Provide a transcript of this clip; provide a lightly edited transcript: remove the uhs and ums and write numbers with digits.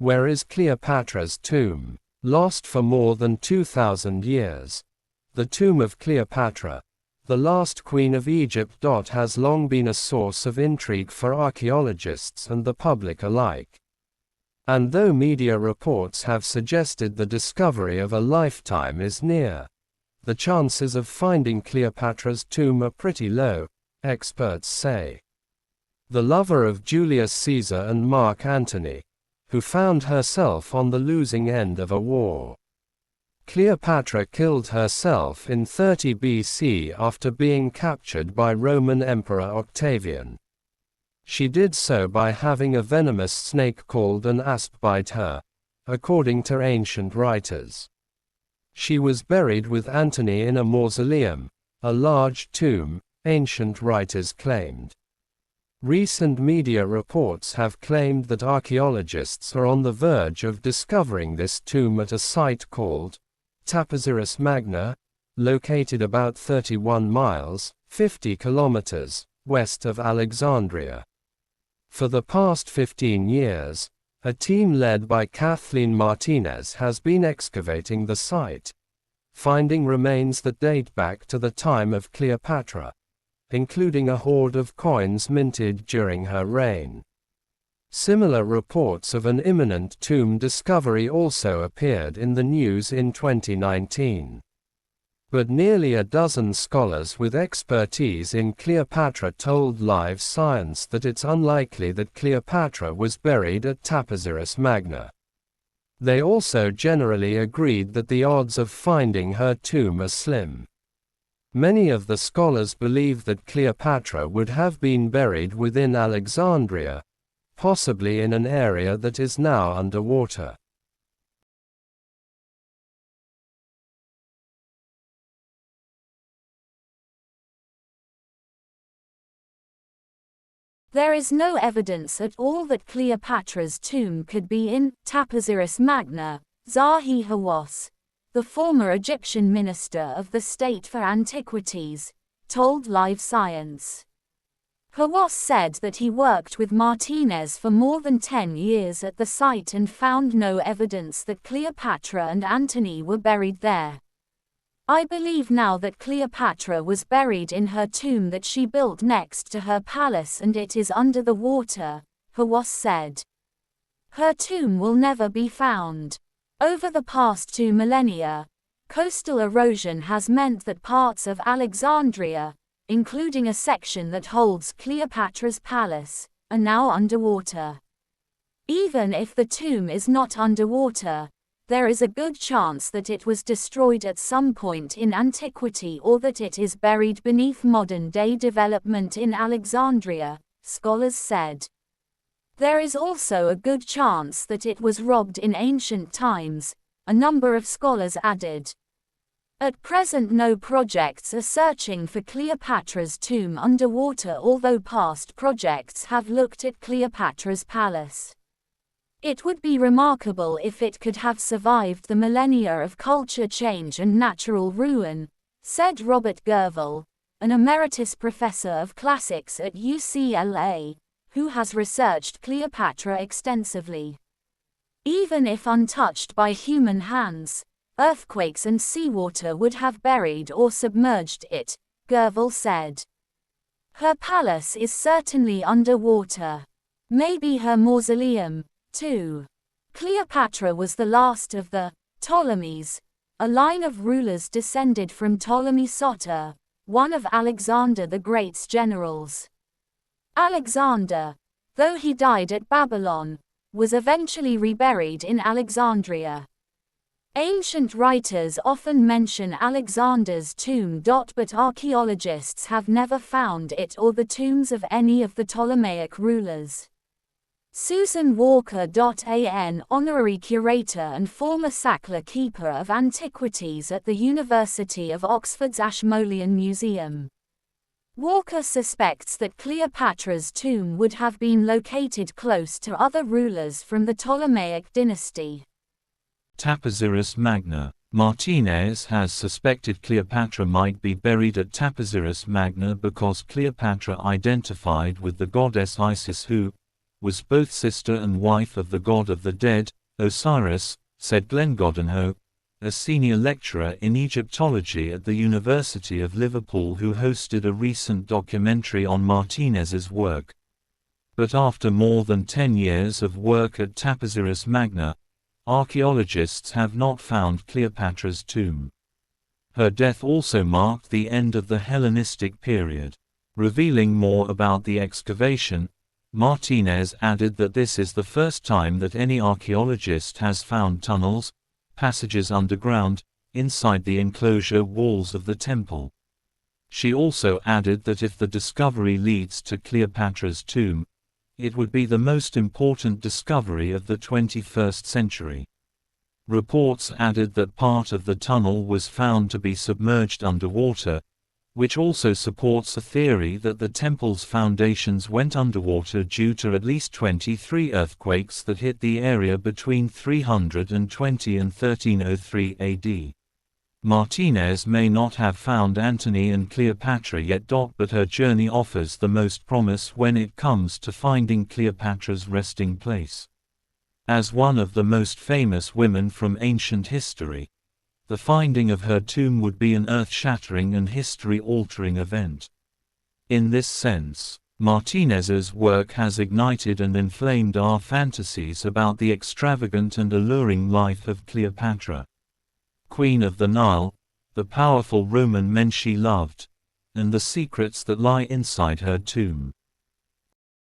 Where is Cleopatra's tomb? Lost for more than 2,000 years. The tomb of Cleopatra, the last queen of Egypt, has long been a source of intrigue for archaeologists and the public alike. And though media reports have suggested the discovery of a lifetime is near, the chances of finding Cleopatra's tomb are pretty low, experts say. The lover of Julius Caesar and Mark Antony, who found herself on the losing end of a war. Cleopatra killed herself in 30 BC after being captured by Roman Emperor Octavian. She did so by having a venomous snake called an asp bite her, according to ancient writers. She was buried with Antony in a mausoleum, a large tomb, ancient writers claimed. Recent media reports have claimed that archaeologists are on the verge of discovering this tomb at a site called Taposiris Magna, located about 31 miles, 50 kilometers, west of Alexandria. For the past 15 years, a team led by Kathleen Martinez has been excavating the site, finding remains that date back to the time of Cleopatra, including a hoard of coins minted during her reign. Similar reports of an imminent tomb discovery also appeared in the news in 2019. But nearly a dozen scholars with expertise in Cleopatra told Live Science that it's unlikely that Cleopatra was buried at Taposiris Magna. They also generally agreed that the odds of finding her tomb are slim. Many of the scholars believe that Cleopatra would have been buried within Alexandria, possibly in an area that is now underwater. There is no evidence at all that Cleopatra's tomb could be in Taposiris Magna. Zahi Hawass, the former Egyptian Minister of the State for Antiquities, told Live Science. Hawass said that he worked with Martinez for more than 10 years at the site and found no evidence that Cleopatra and Antony were buried there. I believe now that Cleopatra was buried in her tomb that she built next to her palace and it is under the water, Hawass said. Her tomb will never be found. Over the past 2 millennia, coastal erosion has meant that parts of Alexandria, including a section that holds Cleopatra's palace, are now underwater. Even if the tomb is not underwater, there is a good chance that it was destroyed at some point in antiquity or that it is buried beneath modern-day development in Alexandria, scholars said. There is also a good chance that it was robbed in ancient times, a number of scholars added. At present no projects are searching for Cleopatra's tomb underwater, although past projects have looked at Cleopatra's palace. It would be remarkable if it could have survived the millennia of culture change and natural ruin, said Robert Gervel, an emeritus professor of classics at UCLA, who has researched Cleopatra extensively. Even if untouched by human hands, earthquakes and seawater would have buried or submerged it, Gervel said. Her palace is certainly underwater. Maybe her mausoleum, too. Cleopatra was the last of the Ptolemies, a line of rulers descended from Ptolemy Soter, one of Alexander the Great's generals. Alexander, though he died at Babylon, was eventually reburied in Alexandria. Ancient writers often mention Alexander's tomb, but archaeologists have never found it or the tombs of any of the Ptolemaic rulers. Susan Walker. An honorary curator and former Sackler Keeper of Antiquities at the University of Oxford's Ashmolean Museum. Walker suspects that Cleopatra's tomb would have been located close to other rulers from the Ptolemaic dynasty. Taposiris Magna. Martinez has suspected Cleopatra might be buried at Taposiris Magna because Cleopatra identified with the goddess Isis who, was both sister and wife of the god of the dead, Osiris, said Glenn Goddenhoe, a senior lecturer in Egyptology at the University of Liverpool who hosted a recent documentary on Martinez's work. But after more than 10 years of work at Taposiris Magna, archaeologists have not found Cleopatra's tomb. Her death also marked the end of the Hellenistic period. Revealing more about the excavation, Martinez added that this is the first time that any archaeologist has found tunnels, passages underground, inside the enclosure walls of the temple. She also added that if the discovery leads to Cleopatra's tomb, it would be the most important discovery of the 21st century. Reports added that part of the tunnel was found to be submerged underwater, which also supports a theory that the temple's foundations went underwater due to at least 23 earthquakes that hit the area between 320 and 1303 AD. Martinez may not have found Antony and Cleopatra yet, but her journey offers the most promise when it comes to finding Cleopatra's resting place. As one of the most famous women from ancient history, the finding of her tomb would be an earth-shattering and history-altering event. In this sense, Martinez's work has ignited and inflamed our fantasies about the extravagant and alluring life of Cleopatra, Queen of the Nile, the powerful Roman men she loved, and the secrets that lie inside her tomb.